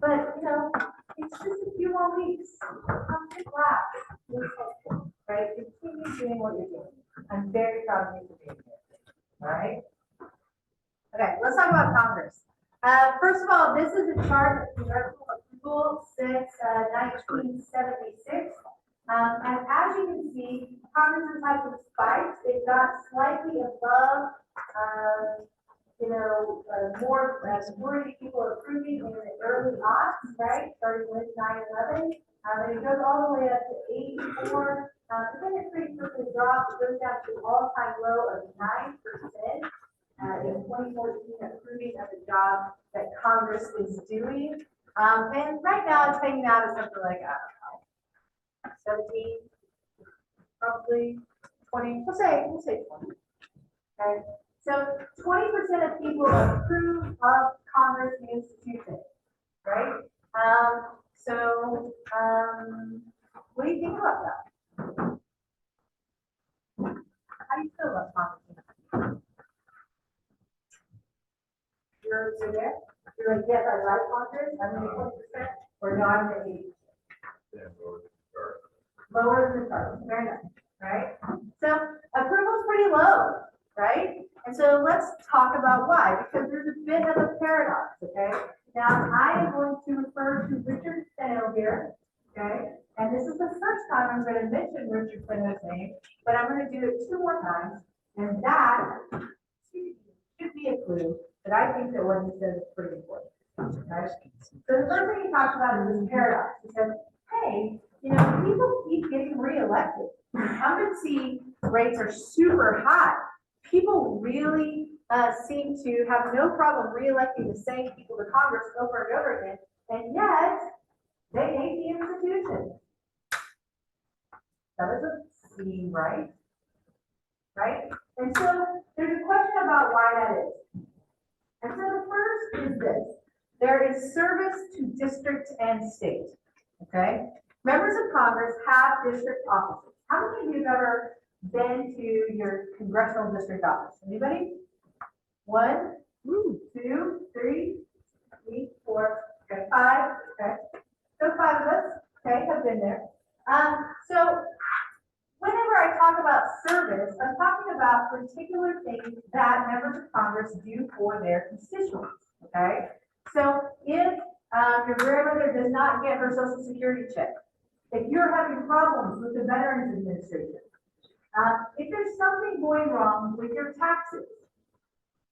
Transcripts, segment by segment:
But, you know, it's just a few more weeks. Come to class, right? Continue doing what you're doing. I'm very proud of you for being here, all right? Okay, let's talk about Congress. First of all, this is a chart of congressional approval since 1976. And as you can see, Congress has had some spikes. It got slightly above, more majority people approving in the early aughts, right? Starting with 9/11. And it goes all the way up to 84. But then it pretty quickly drops. It goes down to an all-time low of 9%. In 2014, approving of the job that Congress is doing. And right now it's hanging out at something like, I don't know, 17, probably 20, we'll say 20. Okay, so 20% of people approve of Congress the institution, right? What do you think about that? How do you feel about Congress? You're there? You're like, yes, I like Congress, I'm gonna 20%, or no, I'm gonna 80%. Yeah, Lower than the chart, fair enough, right? So approval's pretty low, right? And so let's talk about why, because there's a bit of a paradox, okay? Now, I am going to refer to Richard Seno here, okay? And this is the first time I'm going to mention Richard Seno's name, but I'm going to do it 2 more times, and that should be a clue that I think that what he says is pretty important, okay? So the first thing he talks about is this paradox. He says, hey, you know, people keep getting reelected. Incumbency rates are super high. People really seem to have no problem reelecting the same people to Congress over and over again, and yet they hate the institution. That doesn't seem right, right? And so there's a question about why that is. And so the first is this. There is service to district and state, okay? Members of Congress have district offices. How many of you have ever been to your congressional district office? Anybody? 1, 2, 3, 4, okay, 5, okay. So 5 of us, okay, have been there. So whenever I talk about service, I'm talking about particular things that members of Congress do for their constituents, okay? So if your grandmother does not get her Social Security check, if you're having problems with the Veterans Administration, if there's something going wrong with your taxes,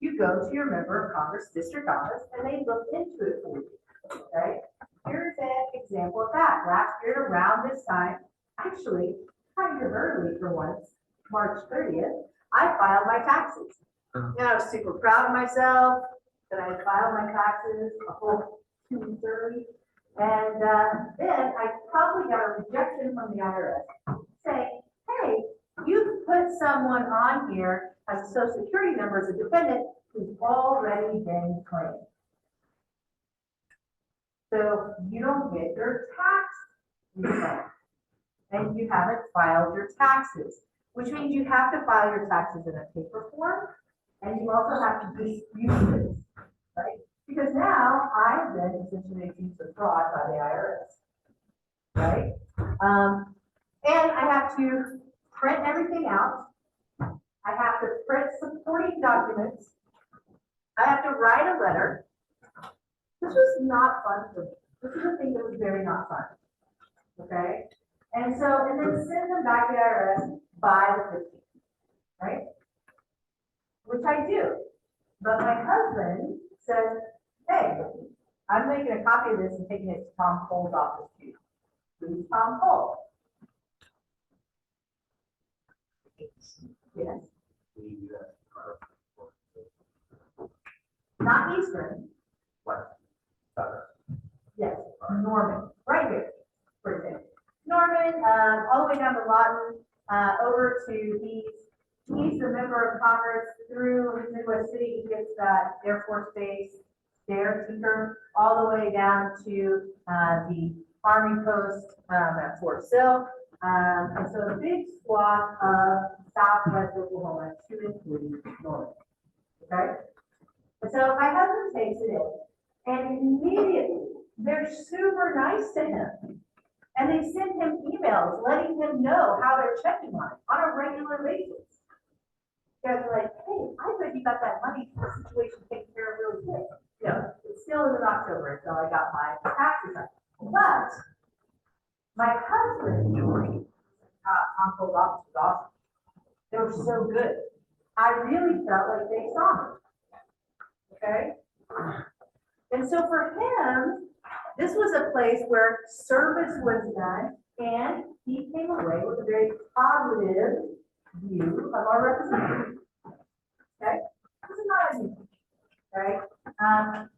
you go to your member of Congress district office and they look into it for you, okay? Here's an example of that. Last year around this time, actually, kind of early for once, March 30th, I filed my taxes. And I was super proud of myself that I had filed my taxes a whole 2 weeks early. And then I probably got a rejection from the IRS saying, hey, you put someone on here as a Social Security number as a dependent who's already been claimed. So you don't get your tax refund and you haven't filed your taxes, which means you have to file your taxes in a paper form and you also have to dispute this, right? Because now I've been essentially accused of fraud by the IRS, right? And I have to print everything out. I have to print supporting documents. I have to write a letter. This was not fun for me. This is a thing that was very not fun, okay? And then send them back to the IRS by the 15th, right? Which I do. But my husband says, hey, I'm making a copy of this and taking it to Tom Cole's office too. Who's Tom Cole? Yes. Not Eastern. What? Yes, Norman, right here, for example. Norman, all the way down to Lawton, over to he's a member of Congress through Midwest City. He gets that Air Force Base there, Tinker, all the way down to the Army Post at Fort Sill. And so a big swath of Southwest Oklahoma to include Norman. Okay? And so my husband takes it in, and immediately they're super nice to him. And they send him emails letting him know how they're checking on it on a regular basis. They're like, hey, I bet you got that money for the situation taken care of really quick. No, it still isn't October until I got my tax return. But my husband, uncle's office was awesome. They were so good. I really felt like they saw me. Okay? And so for him, this was a place where service was done, and he came away with a very positive view of our representative. Okay? This is not unusual. Okay?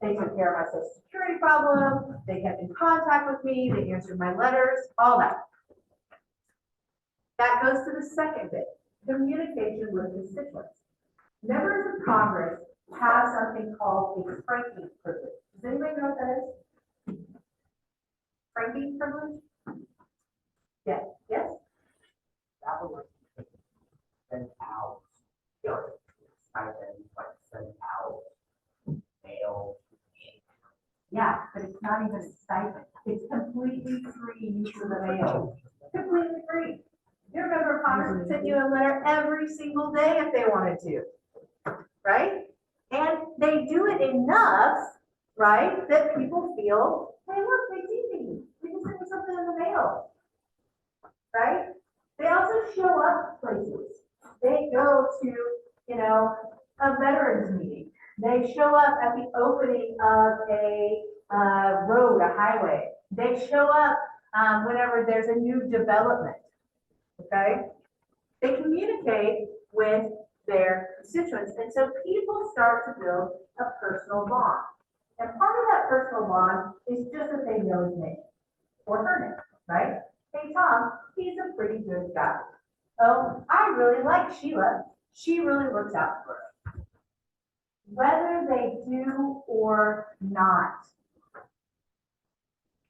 They took care of my social security problem, they kept in contact with me, they answered my letters, all that. That goes to the second bit, communication with constituents. Members of Congress have something called a franking privilege. Does anybody know what that is? Franking privilege? Yes, yes? That would like send out, stipend, like send out mail. Yeah, but it's not even a stipend. It's completely free use of the mail. Completely free. You remember Congress would send you a letter every single day if they wanted to, right? And they do it enough, right, that people feel, hey, look, they see me. They just sent me something in the mail, right? They also show up places. They go to, a veterans meeting. They show up at the opening of a road, a highway. They show up whenever there's a new development, okay? They communicate with their constituents, and so people start to build a personal bond. And part of that personal bond is just that they know his name or her name, right? Hey, Tom, he's a pretty good guy. Oh, I really like Sheila. She really looks out for us. Whether they do or not,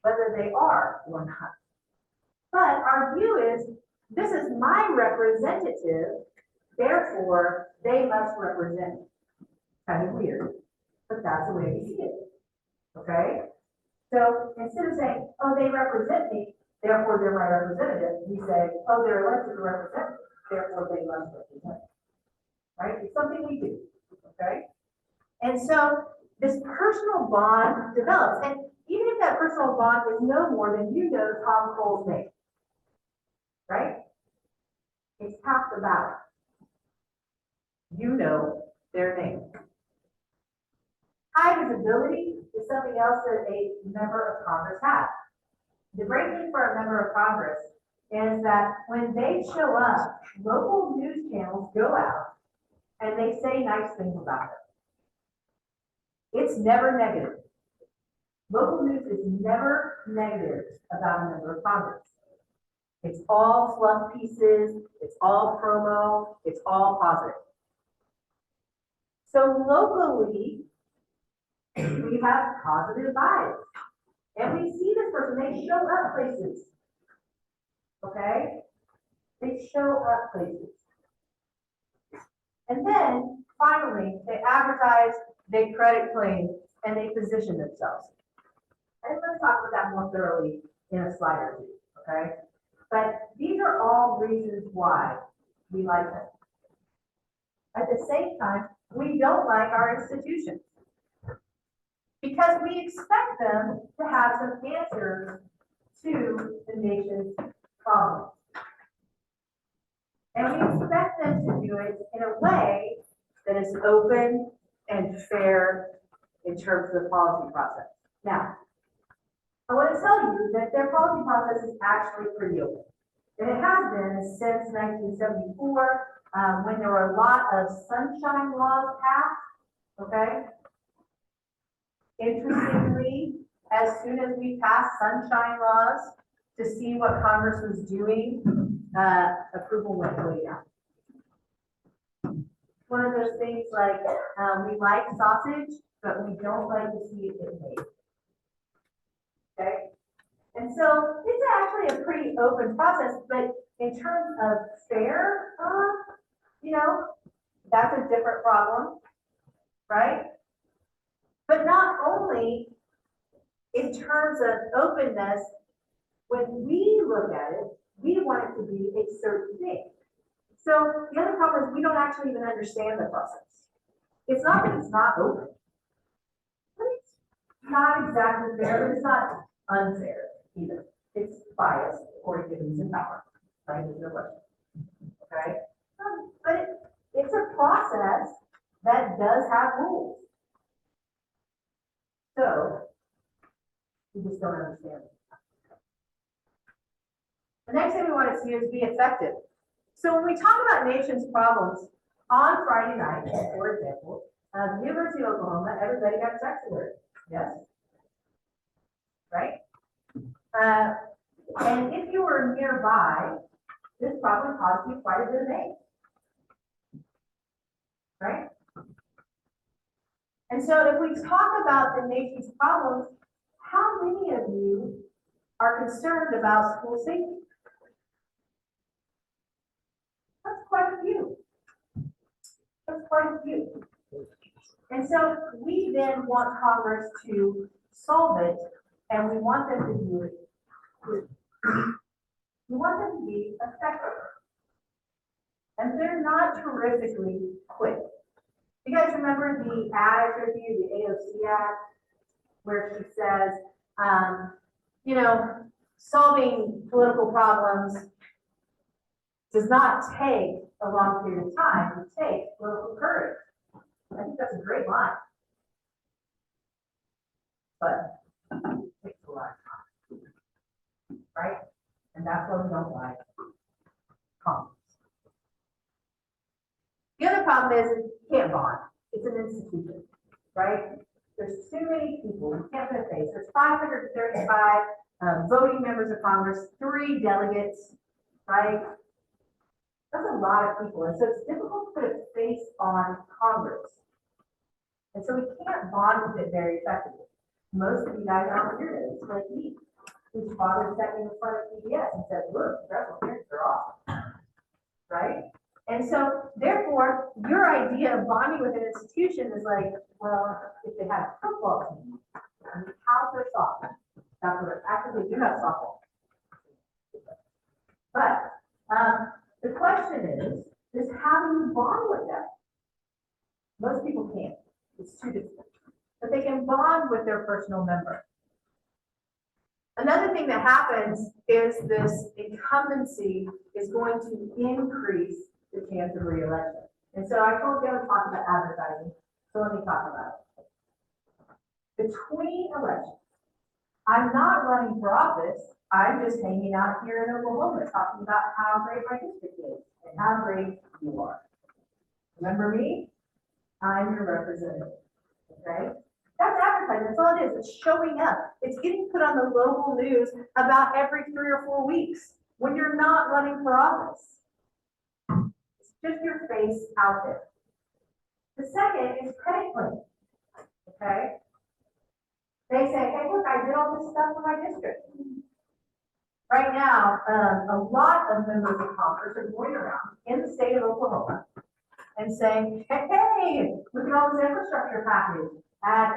whether they are or not. But our view is, this is my representative, therefore they must represent me. Kind of weird, but that's the way we see it. Okay? So instead of saying, oh, they represent me, therefore they're my representative, we say, oh, they're elected to represent me, therefore they must represent me. Right? It's something we do. Okay? And so this personal bond develops. And even if that personal bond is no more than you know Tom Cole's name, right? It's half the battle. You know their name. High visibility is something else that a member of Congress has. The great thing for a member of Congress is that when they show up, local news channels go out and they say nice things about them. It's never negative. Local news is never negative about a member of Congress. It's all fluff pieces, it's all promo, it's all positive. So locally, we have positive vibes. And we see this person, they show up places. Okay? They show up places. And then, finally, they advertise, they credit claim, and they position themselves. And let's talk about that more thoroughly in a slide or two, okay? But these are all reasons why we like them. At the same time, we don't like our institutions because we expect them to have some answers to the nation's problems. And we expect them to do it in a way that is open and fair in terms of the policy process. Now, I want to tell you that their policy process is actually pretty open. And it has been since 1974, when there were a lot of sunshine laws passed, okay? Interestingly, as soon as we passed sunshine laws to see what Congress was doing, approval went way down. One of those things like, we like sausage, but we don't like to see it get made. Okay? And so it's actually a pretty open process, but in terms of fair, that's a different problem, right? But not only in terms of openness, when we look at it, we want it to be a certain thing. So the other problem is we don't actually even understand the process. It's not that it's not open. But it's not exactly fair, but it's not unfair either. It's biased according to who's in power, right? There's no question. Okay? But it's a process that does have rules. So, we just don't understand it. The next thing we want to see is be effective. So when we talk about nation's problems, on Friday night, for example, the University of Oklahoma, everybody got sex alert. Yes? Right? And if you were nearby, this probably caused you quite a bit of angst. Right? And so if we talk about the nation's problems, how many of you are concerned about school safety? That's quite a few. That's quite a few. And so we then want Congress to solve it, and we want them to do it. We want them to be effective. And they're not terrifically quick. You guys remember the ad I showed you, the AOC ad, where she says, you know, solving political problems does not take a long period of time. It takes political courage. I think that's a great line. But it takes a lot of time. Right? And that's what we don't like. Congress. The other problem is you can't bond. It's an institution, right? There's too many people. We can't put a face. There's 535 voting members of Congress, 3 delegates, right? That's a lot of people. And so it's difficult to put a face on Congress. And so we can't bond with it very effectively. Most of you guys aren't weirdos like me, whose father sat in front of PBS and said, look, congressional hearings are awesome, right? And so, therefore, your idea of bonding with an institution is like, well, if they have a football team, how's their softball? That's what actually they do have softball. But the question is how do you bond with them? Most people can't. It's too difficult. But they can bond with their personal member. Another thing that happens is this incumbency is going to increase the chance of reelection. And so I told you I would talk about advertising, so let me talk about it. Between elections, I'm not running for office, I'm just hanging out here in Oklahoma talking about how great my district is and how great you are. Remember me? I'm your representative, okay? That's advertising, that's all it is, it's showing up. It's getting put on the local news about every 3 or 4 weeks when you're not running for office. Just your face out there. The second is credit claim. Okay? They say, hey, look, I did all this stuff for my district. Right now, a lot of members of Congress are going around in the state of Oklahoma and saying, hey, look at all this infrastructure package at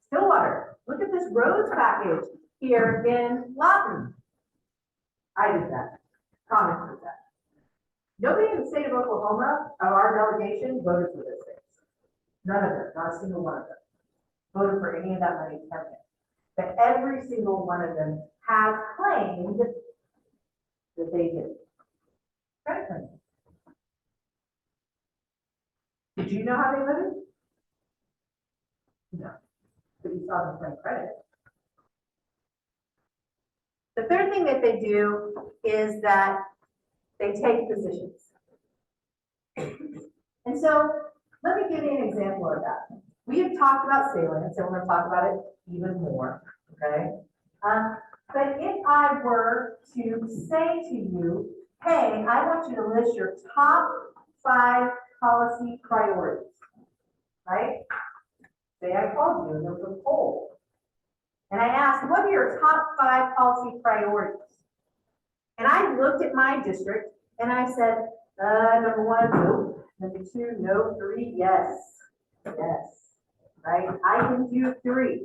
Stillwater. Look at this roads package here in Lawton. I did that. Congress did that. Nobody in the state of Oklahoma, of our delegation, voted for those things. None of them, not a single one of them, voted for any of that money to come in. But every single one of them has claimed that they did. Credit claim. Did you know how they voted? No. But you saw them claim credit. The third thing that they do is that they take positions. And so let me give you an example of that. We have talked about salience, and we're going to talk about it even more, okay? But if I were to say to you, hey, I want you to list your top 5 policy priorities, right? Say I called you and there was a poll. And I asked, what are your top 5 policy priorities? And I looked at my district and I said, number 1, no. Number 2, no. 3, yes. Yes. Right? I can do 3.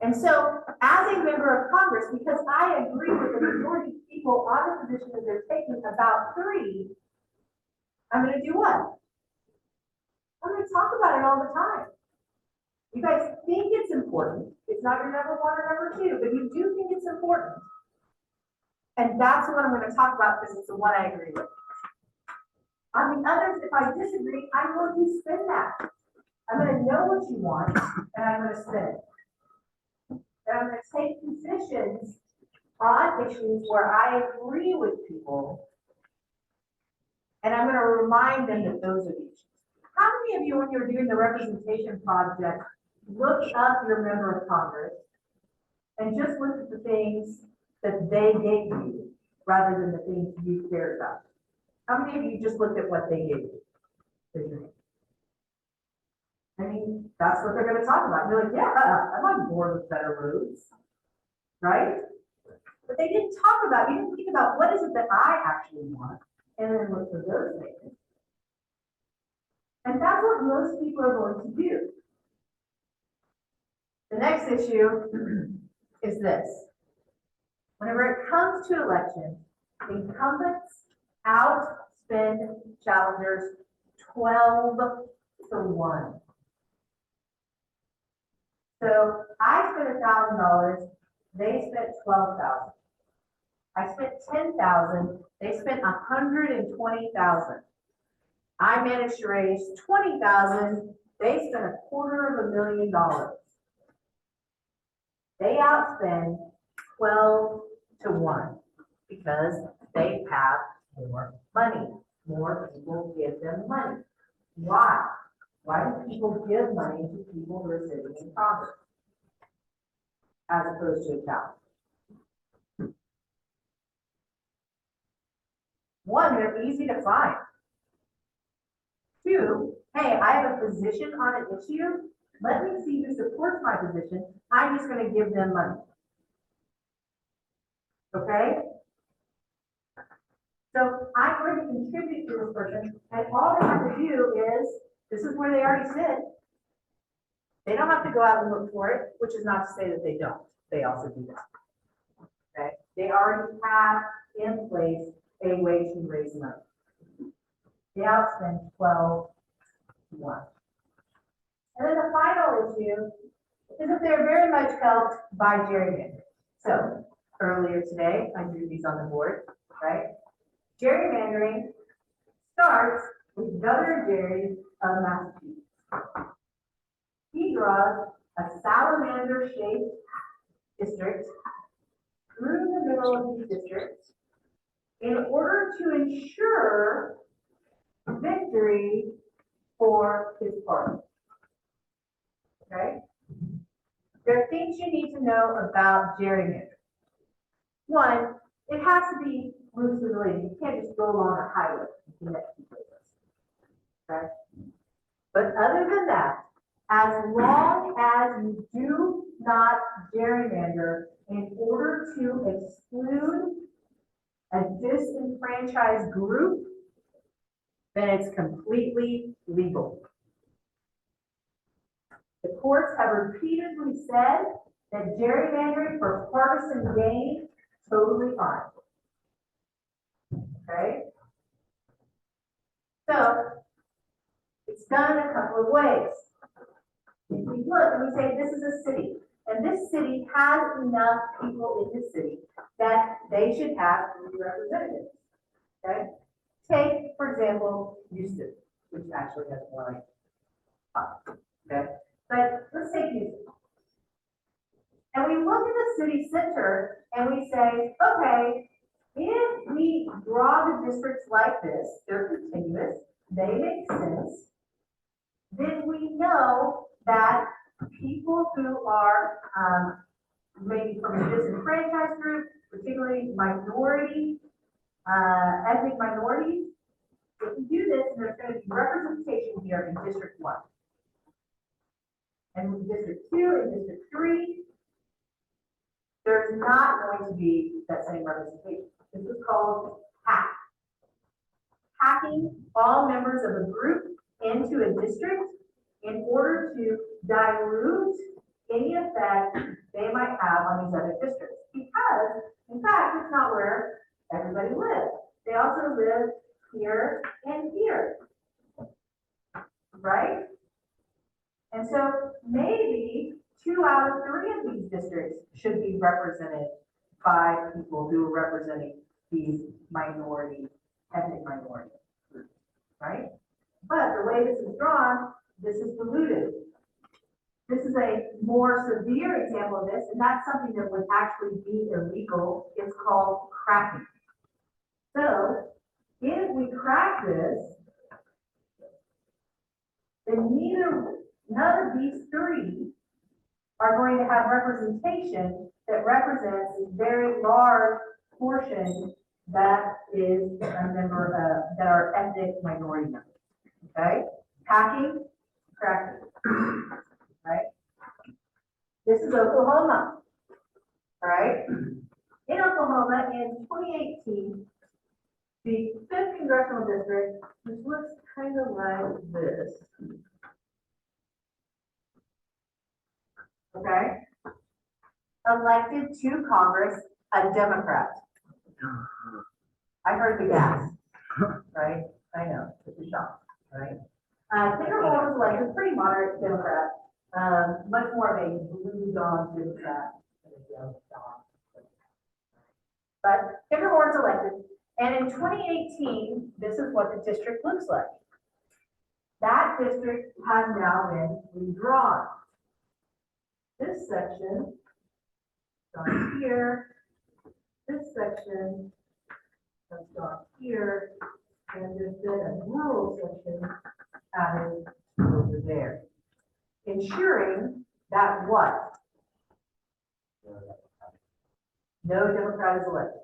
And so, as a member of Congress, because I agree with the majority of people on the position that they're taking about 3, I'm gonna do what? I'm gonna talk about it all the time. You guys think it's important. It's not your number 1 or number 2, but you do think it's important. And that's what I'm gonna talk about because it's the one I agree with. On the others, if I disagree, I'm going to spin that. I'm gonna know what you want, and I'm gonna spin it. And I'm gonna take positions on issues where I agree with people, and I'm gonna remind them that those are the issues. How many of you, when you're doing the representation project, look up your member of Congress and just look at the things that they gave you rather than the things you cared about? How many of you just looked at what they gave you? I mean, that's what they're gonna talk about. You're like, yeah, I'm on board with better roads, right? But they didn't talk about, you didn't think about what is it that I actually want, and then look for those things. And that's what most people are going to do. The next issue is this. Whenever it comes to elections, incumbents outspend challengers 12-1. So I spent $1,000, they spent $12,000. I spent $10,000, they spent $120,000. I managed to raise $20,000, they spent $250,000. They outspend 12-1 because they have more money. More people give them money. Why? Why do people give money to people who are sitting in Congress as opposed to a town? One, they're easy to find. 2, hey, I have a position on an issue. Let me see who supports my position. I'm just going to give them money. Okay? So I'm going to contribute to this person, and all they have to do is, this is where they already sit. They don't have to go out and look for it, which is not to say that they don't. They also do that. Okay? They already have in place a way to raise money. They outspend 12-1. And then the final issue is that they're very much helped by gerrymandering. So earlier today, I drew these on the board, right? Gerrymandering starts with Governor Jerry of Massachusetts. He draws a salamander-shaped district through the middle of these districts in order to ensure victory for his party. Okay? There are things you need to know about gerrymandering. One, it has to be loosely related. You can't just go along a highway and connect two places. Okay? But other than that, as long as you do not gerrymander in order to exclude a disenfranchised group, then it's completely legal. The courts have repeatedly said that gerrymandering for partisan gain, totally fine. Okay? So, it's done in a couple of ways. If we look and we say this is a city, and this city has enough people in this city that they should have 3 representatives. Okay? Take, for example, Houston, which actually has more like 5. Okay? But let's take Houston. And we look at the city center and we say, okay, if we draw the districts like this, they're continuous, they make sense, then we know that people who are maybe from a disenfranchised group, particularly minority, ethnic minorities, if we do this, there's going to be representation here in District 1. And in District 2 and District 3, there's not going to be that same representation. This is called hack. Hacking all members of a group into a district in order to dilute any effect they might have on these other districts. Because, in fact, it's not where everybody lives. They also live here and here. Right? And so maybe 2 out of 3 of these districts should be represented by people who are representing these minority, ethnic minority groups, right? But the way this is drawn, this is diluted. This is a more severe example of this, and that's something that would actually be illegal. It's called cracking. So if we crack this, then none of these 3 are going to have representation that represents a very large portion that is a member of, that are ethnic minority members. Okay? Packing, cracking. Right? This is Oklahoma. All right? In Oklahoma, in 2018, the 5th congressional district, which looks kind of like this. Okay? Elected to Congress a Democrat. I heard the gas, right? I know, it's a shock, right? Tigger Hall was elected pretty moderate Democrat, much more of a blue dawn Democrat than a yellow dawn. But Tigger Horn's elected, and in 2018, this is what the district looks like. That district has now been redrawn. This section down here, this section comes down here, and there's been a rural section added over there, ensuring that what? No Democrat is elected.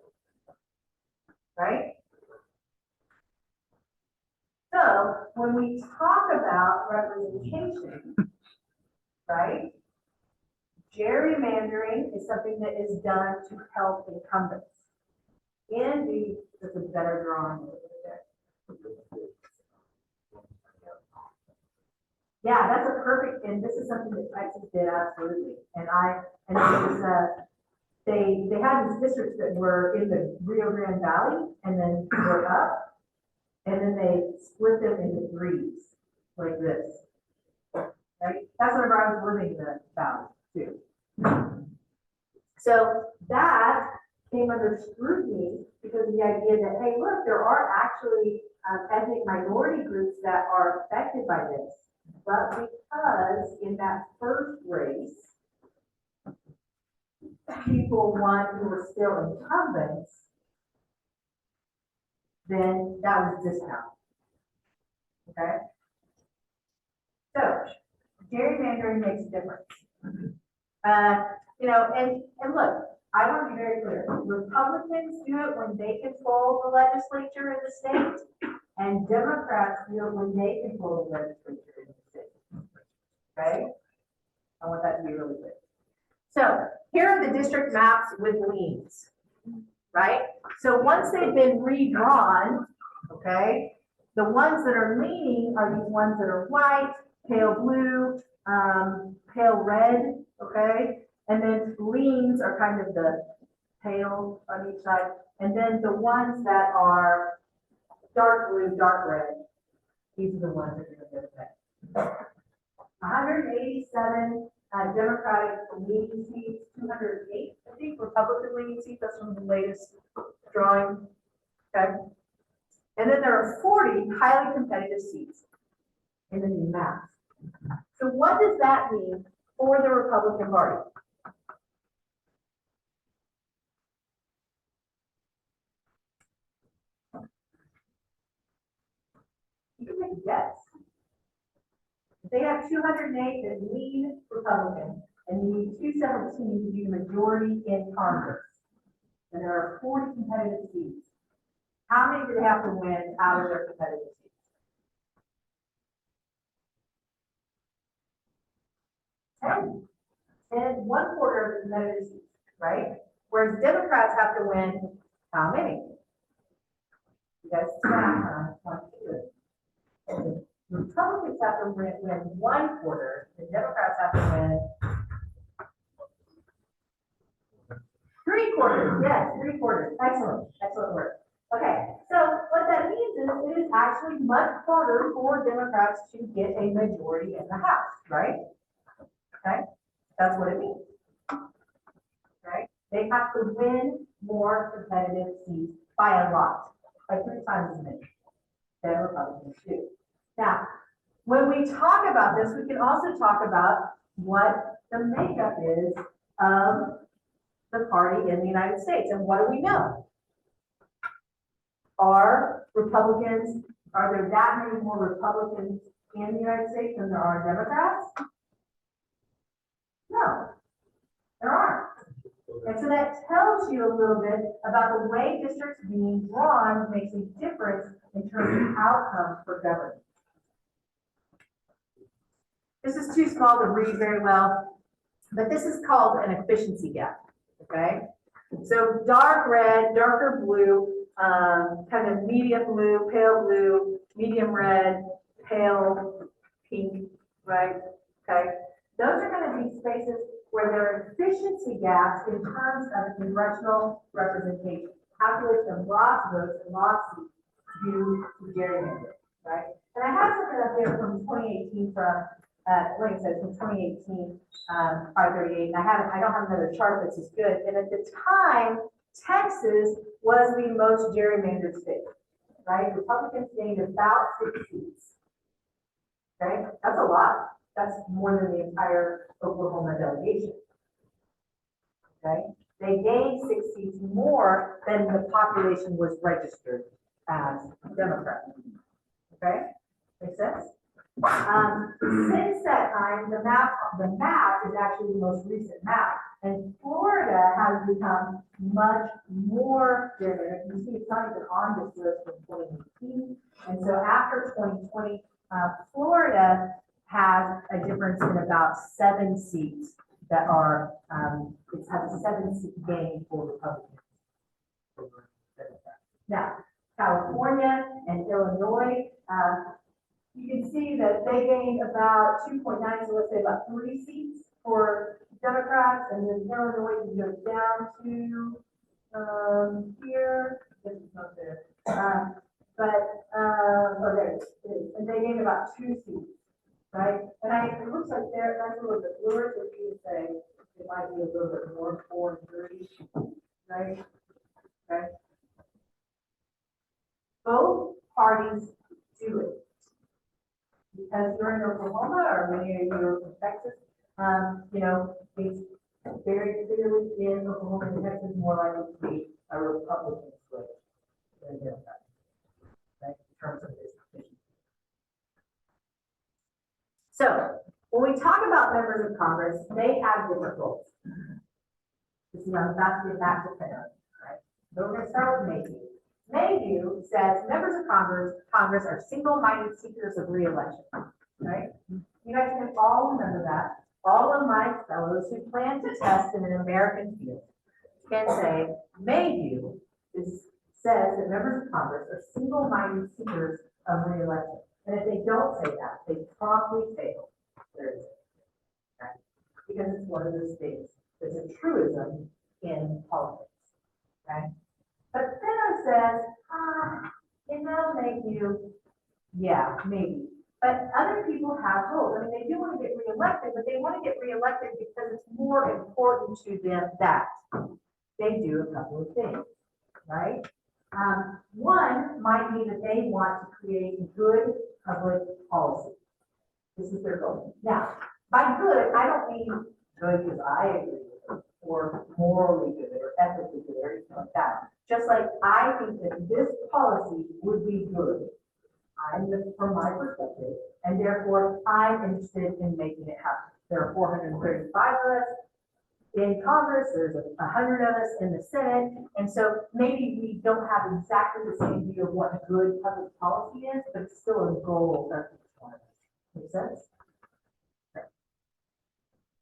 Right? So when we talk about representation, right? Gerrymandering is something that is done to help incumbents. This is better drawing over there. Yeah, that's a perfect, and this is something that Texas did absolutely. And it was, they had these districts that were in the Rio Grande Valley and then were up, and then they split them into 3s like this. Right? That's whenever I was living in the valley too. So that came under scrutiny because of the idea that, hey, look, there are actually ethnic minority groups that are affected by this. But because in that first race, people won who were still incumbents, then that was discounted. Okay? So, gerrymandering makes a difference. And look, I want to be very clear. Republicans do it when they control the legislature in the state, and Democrats do it when they control the legislature in the state. Okay? I want that to be really clear. So, here are the district maps with leans, right? So once they've been redrawn, okay, the ones that are leaning are these ones that are white, pale blue, pale red, okay? And then leans are kind of the pale on each side. And then the ones that are dark blue, dark red, these are the ones that are going to get 187 Democratic leaning seats, 208, I think, Republican leaning seats. That's from the latest drawing. Okay. And then there are 40 highly competitive seats in the new map. So what does that mean for the Republican Party? You can make a guess. If they have 208 that lean Republican, and you need 217 to be the majority in Congress, and there are 40 competitive seats, how many do they have to win out of their competitive seats? 10. And 1/4 of the competitive seats, right? Whereas Democrats have to win how many? You guys snap, huh? 1, 2. Republicans have to win 1/4, the Democrats have to win 3/4, yes, 3/4, excellent, excellent work. Okay, so what that means is it is actually much harder for Democrats to get a majority in the House, right? Okay, that's what it means. Right? They have to win more competitive seats by a lot, by 3 times as many than Republicans do. Now, when we talk about this, we can also talk about what the makeup is of the party in the United States. And what do we know? Are there that many more Republicans in the United States than there are Democrats? No, there aren't. And so that tells you a little bit about the way districts being drawn makes a difference in terms of outcomes for government. This is too small to read very well, but this is called an efficiency gap, okay? So dark red, darker blue, kind of medium blue, pale blue, medium red, pale pink, right? Okay, those are going to be spaces where there are efficiency gaps in terms of congressional representation. Calculation of lost votes and lost seats due to gerrymandering, right? And I have something up there from 2018 from, like I said, from 2018, 538. And I don't have another chart that's as good. And at the time, Texas was the most gerrymandered state, right? Republicans gained about 6 seats. Okay, that's a lot. That's more than the entire Oklahoma delegation. Okay, they gained 6 seats more than the population was registered as Democrat. Okay, makes sense? Since that time, the map is actually the most recent map, and Florida has become much more gerrymandered. You see, it's not even on this list from 2018, and so after 2020, Florida has a difference in about 7 seats that are, it has a 7-seat gain for Republicans. Now, California and Illinois, you can see that they gained about 2.9, so let's say about 3 seats for Democrats, and then Illinois can go down to here. This is not there. Oh, there it is. And they gained about 2 seats, right? And it looks like that's a little bit bluer, so you would say it might be a little bit more 4 and 3, right? Okay. Both parties do it. Because you're in Oklahoma or many of you are from Texas, you know, it's very clearly in Oklahoma and Texas more likely to be a Republican swing than a Democrat, right, in terms of this decision. So when we talk about members of Congress, they have different roles. This is I'm about to get back to Fenner, right? So we're going to start with Mayhew. Mayhew says members of Congress are single-minded seekers of re-election, right? You guys can all remember that. All of my fellows who plan to test in an American field can say Mayhew says that members of Congress are single-minded seekers of re-election. And if they don't say that, they promptly fail their exam, right? Because it's one of those things that's a truism in politics, okay? But Fenner says, you know, Mayhew, yeah, maybe. But other people have roles. I mean, they do want to get reelected, but they want to get reelected because it's more important to them that they do a couple of things, right? One might be that they want to create good public policy. This is their goal. Now, by good, I don't mean good because I agree with it, or morally good, or ethically good, or anything like that. Just like I think that this policy would be good, from my perspective, and therefore I'm interested in making it happen. There are 435 of us in Congress, there's 100 of us in the Senate, and so maybe we don't have exactly the same view of what good public policy is, but it's still a goal of each one of us. Make sense?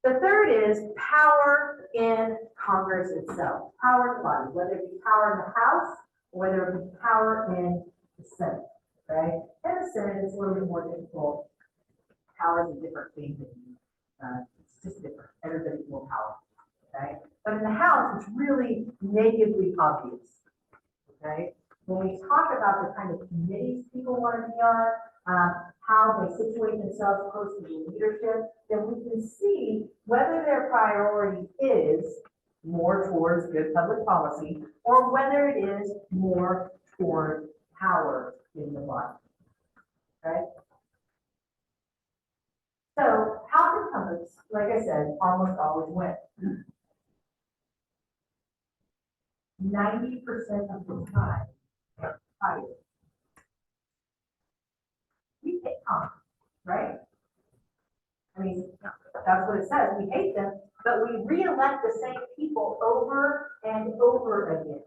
The third is power in Congress itself, power in the body, whether it be power in the House or whether it be power in the Senate, right? And the Senate is a little bit more difficult. Power is a different thing. It's just different. Everybody's more powerful. okay? But in the House, it's really negatively obvious, okay? When we talk about the kind of committees people want to be on, how they situate themselves close to the leadership, then we can see whether their priority is more towards good public policy or whether it is more toward power in the body, okay? So House incumbents, like I said, almost always win. 90% of the time, higher. We hate Congress, right? I mean, that's what it says. We hate them, but we re-elect the same people over and over again.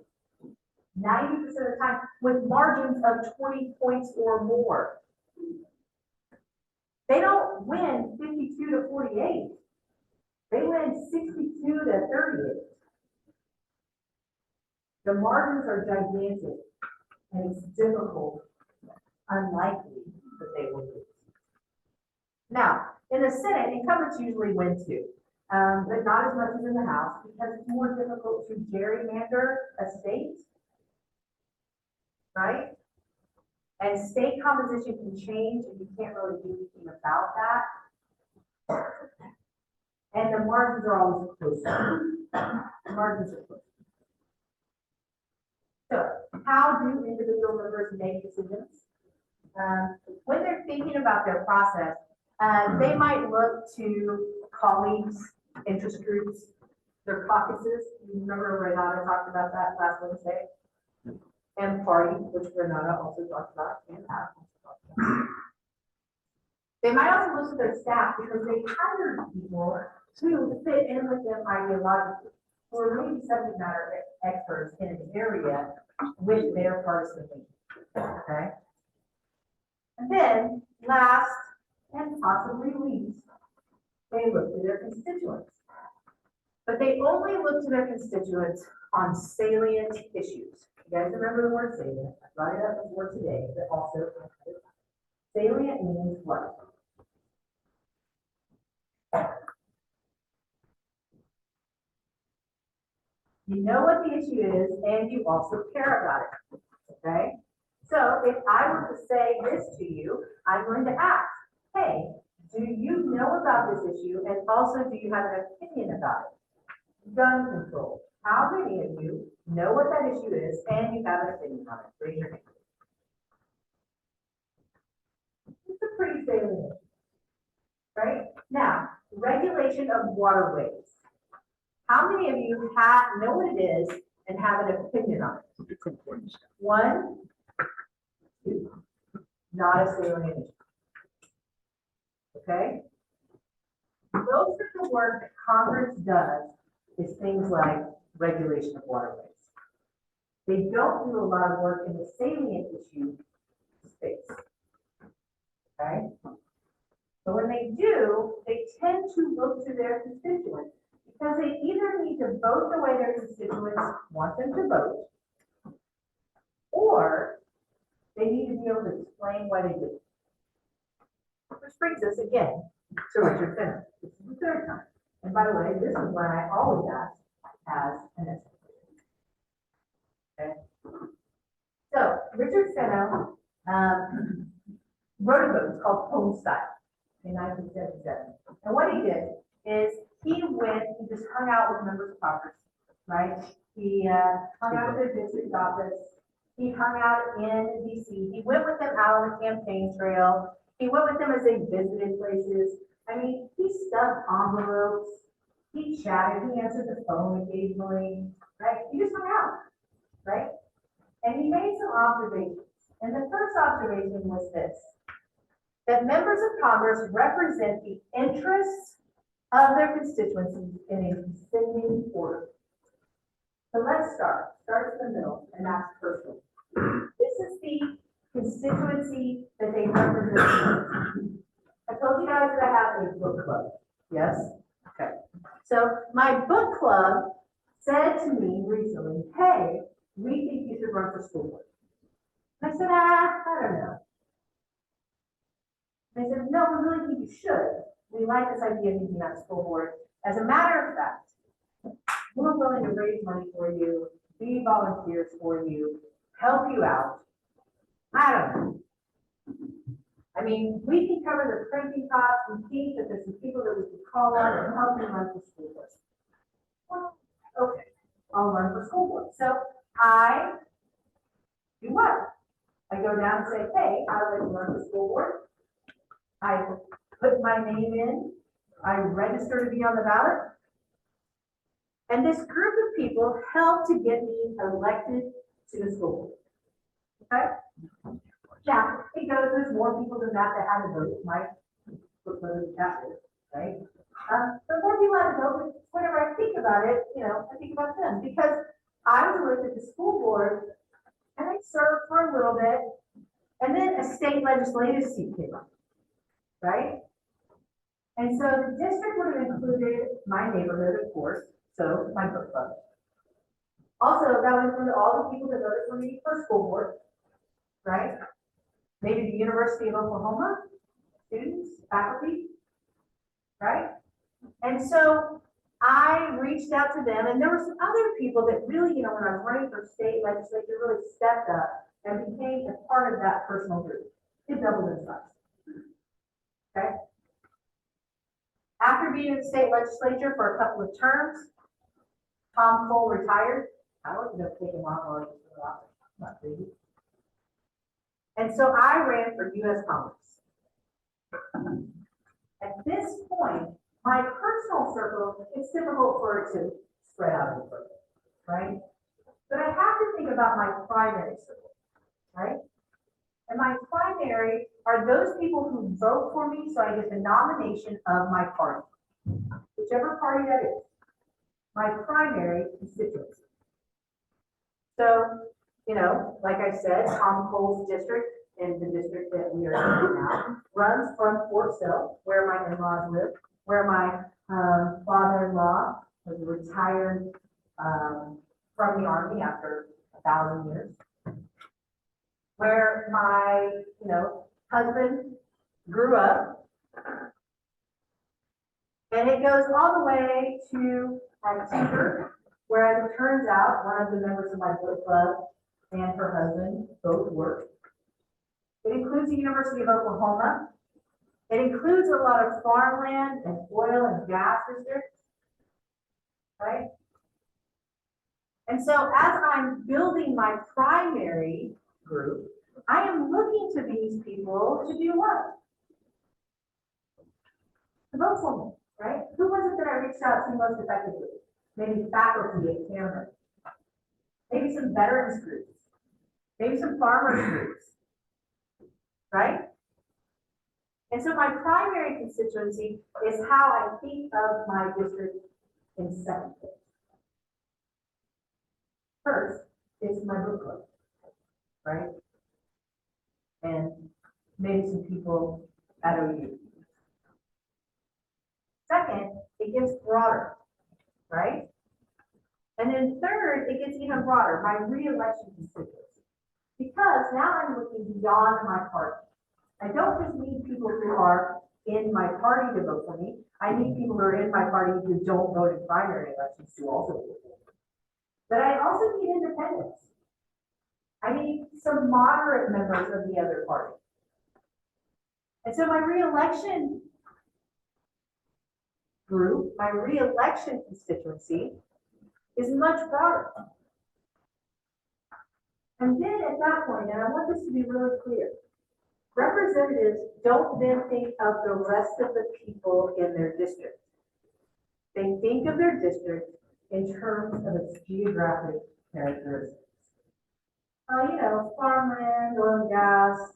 90% of the time with margins of 20 points or more. They don't win 52 to 48. They win 62 to 38. The margins are gigantic, and it's difficult, unlikely that they will lose. Now, in the Senate, incumbents usually win too, but not as much as in the House because it's more difficult to gerrymander a state, right? And state composition can change, and you can't really do anything about that. And the margins are always closer. The margins are closer. So, how do individual members make decisions? When they're thinking about their process, they might look to colleagues, interest groups, their caucuses. You remember Renata talked about that last Wednesday? And party, which Renata also talked about, and Adam also talked about. They might also look at their staff because they hired people to fit in with them ideologically, who are really subject matter experts in an area with their partisan leaning, okay? And then, last and possibly least, they look to their constituents. But they only look to their constituents on salient issues. You guys remember the word salient? I brought it up before today, but also salient means what? You know what the issue is, and you also care about it, okay? So if I were to say this to you, I'm going to ask, hey, do you know about this issue, and also do you have an opinion about it? Gun control. How many of you know what that issue is, and you have an opinion on it? Raise your hand. It's a pretty salient issue, right? Now, regulation of waterways. How many of you know what it is and have an opinion on it? One, two. Not a salient issue. Okay? Most of the work that Congress does is things like regulation of waterways. They don't do a lot of work in the salient issue space. Okay? So when they do, they tend to look to their constituents because they either need to vote the way their constituents want them to vote, or they need to be able to explain why they do. Which brings us again to Richard Fenner. This is the third time. And by the way, this is one I always ask as an essay. Okay? So, Richard Fenner wrote a book, it's called Home Style, in 1977. And what he did is he just hung out with members of Congress, right? He hung out at their district office. He hung out in DC. He went with them out on the campaign trail. He went with them as they visited places. I mean, he stuffed envelopes. He chatted. He answered the phone occasionally, right? He just hung out, right? And he made some observations. And the first observation was this, that members of Congress represent the interests of their constituencies in a descending order. So let's start in the middle, and that's personal. This is the constituency that they represent. I told you guys that I have a book club, yes? Okay. So my book club said to me recently, hey, we think you should run for school board. And I said, I don't know. They said, no, we really think you should. We like this idea of being on school board. As a matter of fact, we're willing to raise money for you, be volunteers for you, help you out. I don't know. I mean, we can cover the printing costs, we think that there's some people that we can call on and help you run for school board. Well, okay, I'll run for school board. So I do what? I go down and say, hey, I would like to run for school board. I put my name in, I register to be on the ballot. And this group of people helped to get me elected to the school board. Okay? Now, it goes, there's more people than that had to vote, my proposed chapter, right? But more people had to vote, but whenever I think about it, I think about them, because I was elected to school board, and I served for a little bit, and then a state legislative seat came up, right? And so the district would have included my neighborhood, of course, so my book club. Also, that would include all the people that voted for me for school board, right? Maybe the University of Oklahoma, students, faculty, right? And so I reached out to them, and there were some other people that really, when I was running for state legislature, really stepped up and became a part of that personal group. It doubled in size. Okay? After being in the state legislature for a couple of terms, Tom Cole retired. I wasn't going to take him on while he was in office. Not crazy. And so I ran for U.S. Congress. At this point, my personal circle, it's difficult for it to spread out any further, right? But I have to think about my primary circle, right? And my primary are those people who vote for me, so I get the nomination of my party, whichever party that is, my primary constituency. So, like I said, Tom Cole's district, and the district that we are in now, runs from Fort Sill, where my in-laws live, where my father-in-law was retired from the Army after 1,000 years, where my, husband grew up, and it goes all the way to Tinker, where, as it turns out, one of the members of my book club and her husband both work. It includes the University of Oklahoma. It includes a lot of farmland and oil and gas districts, right? And so as I'm building my primary group, I am looking to these people to do what? To vote for me, right? Who was it that I reached out to most effectively? Maybe faculty at Cameron. Maybe some veterans groups. Maybe some farmers groups, right? And so my primary constituency is how I think of my district in second place. First, it's my book club, right? And maybe some people at OU. Second, it gets broader, right? And then third, it gets even broader, my re-election constituency. Because now I'm looking beyond my party. I don't just need people who are in my party to vote for me. I need people who are in my party who don't vote in primary elections to also vote for me. But I also need independents. I need some moderate members of the other party. And so my re-election group, my re-election constituency is much broader. And then at that point, and I want this to be really clear, representatives don't then think of the rest of the people in their district. They think of their district in terms of its geographic characteristics. Farmland, oil and gas.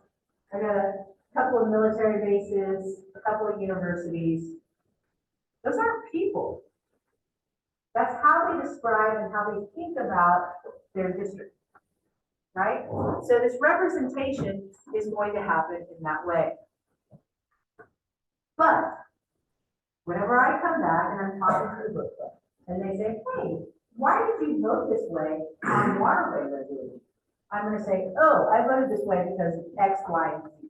I got a couple of military bases, a couple of universities. Those aren't people. That's how they describe and how they think about their district, right? So this representation is going to happen in that way. But whenever I come back and I'm talking to the book club, and they say, hey, why did you vote this way on waterway regulations? I'm going to say, oh, I voted this way because of X, Y, and Z.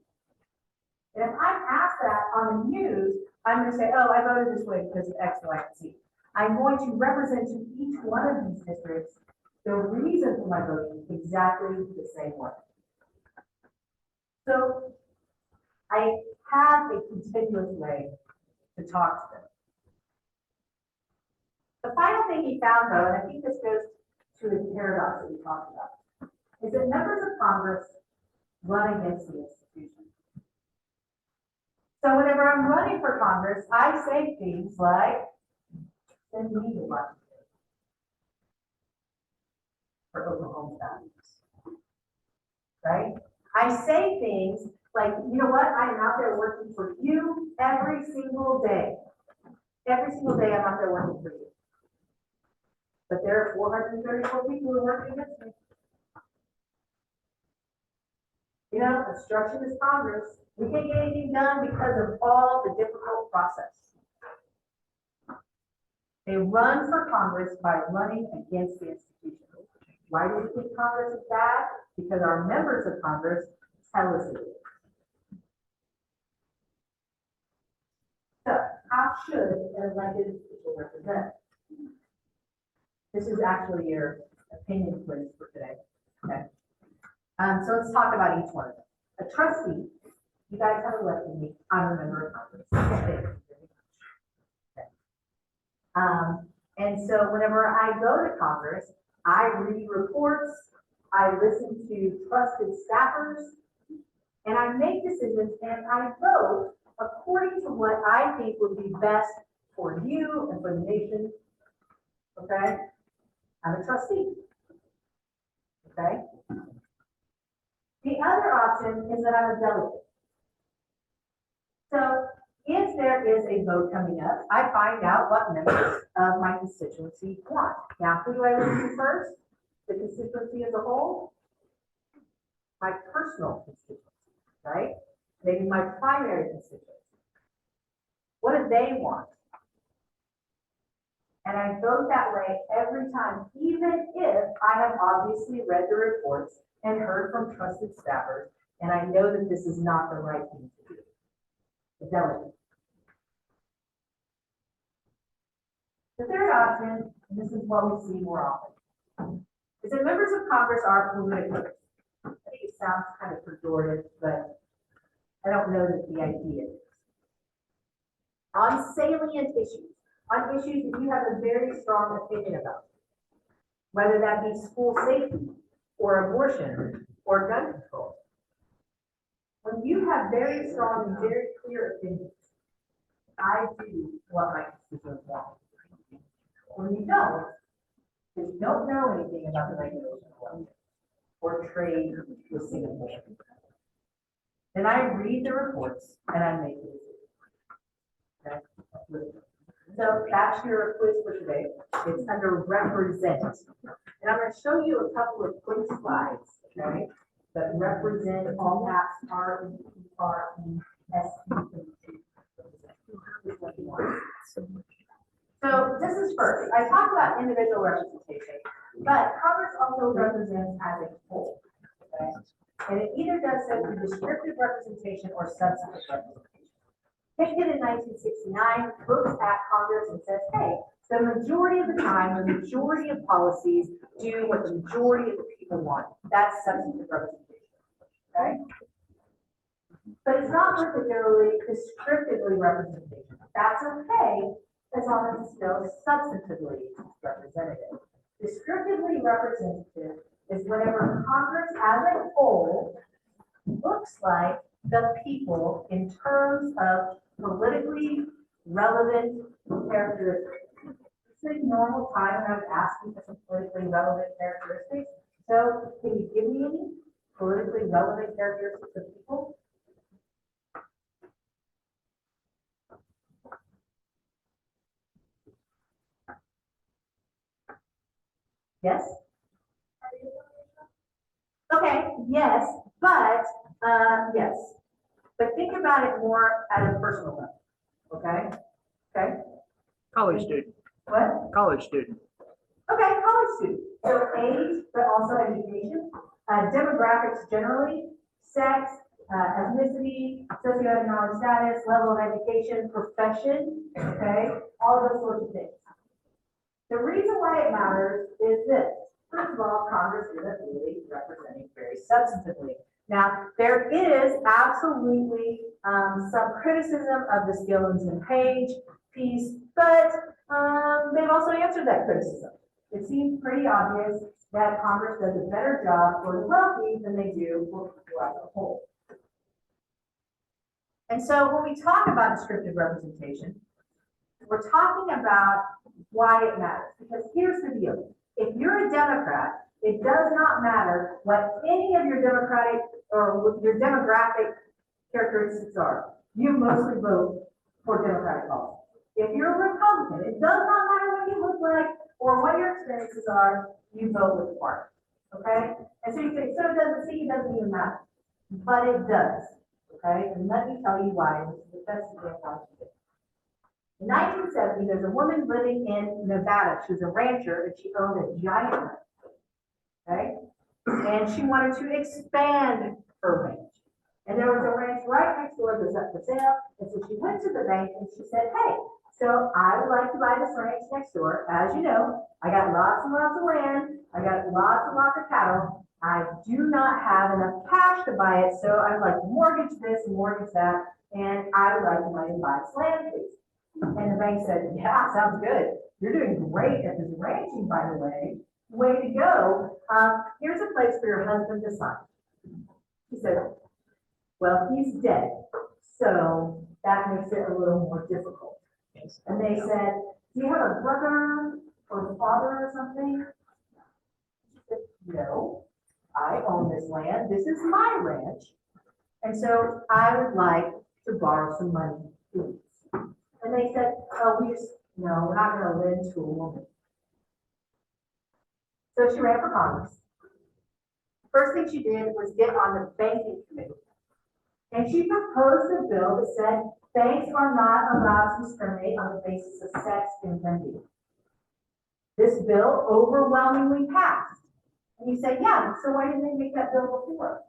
And if I'm asked that on the news, I'm going to say, oh, I voted this way because of X, Y, and Z. I'm going to represent to each one of these districts the reason for my voting exactly the same way. So I have a continuous way to talk to them. The final thing he found, though, and I think this goes to the paradox that we talked about, is that members of Congress run against the institution. So whenever I'm running for Congress, I say things like, send me to Washington for Oklahoma values, right? I say things like, you know what, I am out there working for you every single day. Every single day I'm out there working for you. But there are 434 people who are working against me. You know, obstructionist Congress, we can't get anything done because of all the difficult process. They run for Congress by running against the institution. Why do we think Congress is bad? Because our members of Congress tell us it is. So, how should an elected official represent? This is actually your opinion quiz for today. Okay. So let's talk about each one of them. A trustee, you guys have elected me, I'm a member of Congress. Okay. And so whenever I go to Congress, I read reports, I listen to trusted staffers, and I make decisions and I vote according to what I think would be best for you and for the nation. Okay? I'm a trustee. Okay? The other option is that I'm a delegate. So if there is a vote coming up, I find out what members of my constituency want. Now, who do I listen to first? The constituency as a whole? My personal constituency, right? Maybe my primary constituency. What do they want? And I vote that way every time, even if I have obviously read the reports and heard from trusted staffers, and I know that this is not the right thing to do. The delegate. The third option, and this is what we see more often, is that members of Congress are politicals. I think it sounds kind of pejorative, but I don't know that the idea is. On salient issues, on issues that you have a very strong opinion about, whether that be school safety or abortion or gun control. When you have very strong and very clear opinions, I do what my constituents want. When you don't, because you don't know anything about the regulation or trade with Singapore, then I read the reports and I make the decision. Okay? So that's your quiz for today. It's under represent. And I'm going to show you a couple of quick slides, okay, that represent all caps R-E-S-E. So this is first. I talked about individual representation, but Congress also represents as a whole. Okay? And it either does so through descriptive representation or substantive representation. Pickett in 1969 looks at Congress and says, hey, the majority of the time, the majority of policies do what the majority of the people want. That's substantive representation. Okay? But it's not particularly descriptively representation. That's okay, as long as it's still substantively representative. Descriptively representative is whenever Congress as a whole looks like the people in terms of politically relevant characteristics. This is normal time when I was asking for some politically relevant characteristics. So can you give me any politically relevant characteristics of people? Yes? Okay, yes, but, yes. But think about it more at a personal level, okay? Okay? College student, What? college student. Okay, college student. So age, but also education, demographics generally, sex, ethnicity, socioeconomic status, level of education, profession, okay? All those sorts of things. The reason why it matters is this. First of all, Congress isn't really representing very substantively. Now, there is absolutely some criticism of the Skillings and Page piece, but they've also answered that criticism. It seems pretty obvious that Congress does a better job for the wealthy than they do for people as a whole. And so when we talk about descriptive representation, we're talking about why it matters. Because here's the deal. If you're a Democrat, it does not matter what any of your Democratic or your demographic characteristics are. You mostly vote for Democratic policy. If you're a Republican, it does not matter what you look like or what your experiences are, you vote with the party. Okay? And so you say, so it doesn't even matter. But it does. Okay? And let me tell you why. This is the best example I can give. In 1970, there's a woman living in Nevada. She was a rancher and she owned a giant ranch. Okay? And she wanted to expand her ranch. And there was a ranch right next door that was up for sale. And so she went to the bank and she said, hey, so I would like to buy this ranch next door. As you know, I got lots and lots of land. I got lots and lots of cattle. I do not have enough cash to buy it. So I'd like to mortgage this and mortgage that. And I would like the money to buy this land, please. And the bank said, yeah, sounds good. You're doing great at this ranching, by the way. Way to go. Here's a place for your husband to sign. He said, well, he's dead. So that makes it a little more difficult. And they said, do you have a brother or father or something? She said, no, I own this land. This is my ranch. And so I would like to borrow some money, please. And they said, oh, no, we're not going to lend to a woman. So she ran for Congress. First thing she did was get on the banking committee. And she proposed a bill that said banks are not allowed to discriminate on the basis of sex and lending. This bill overwhelmingly passed. And you say, yeah, so why didn't they make that bill before?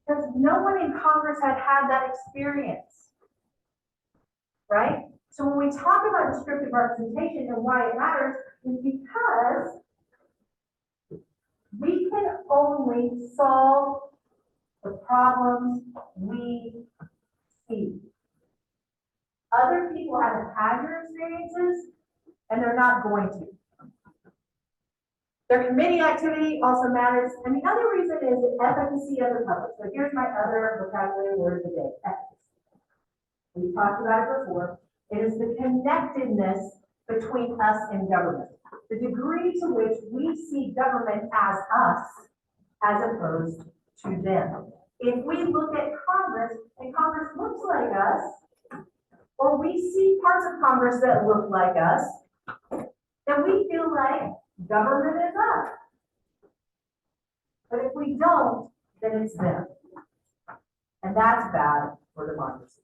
Because no one in Congress had had that experience. Right? So when we talk about descriptive representation and why it matters is because we can only solve the problems we see. Other people haven't had your experiences and they're not going to. Their committee activity also matters. And the other reason is the efficacy of the public. So here's my other vocabulary word of the day, efficacy. We talked about it before. It is the connectedness between us and government. The degree to which we see government as us as opposed to them. If we look at Congress and Congress looks like us, or we see parts of Congress that look like us, then we feel like government is us. But if we don't, then it's them. And that's bad for democracy.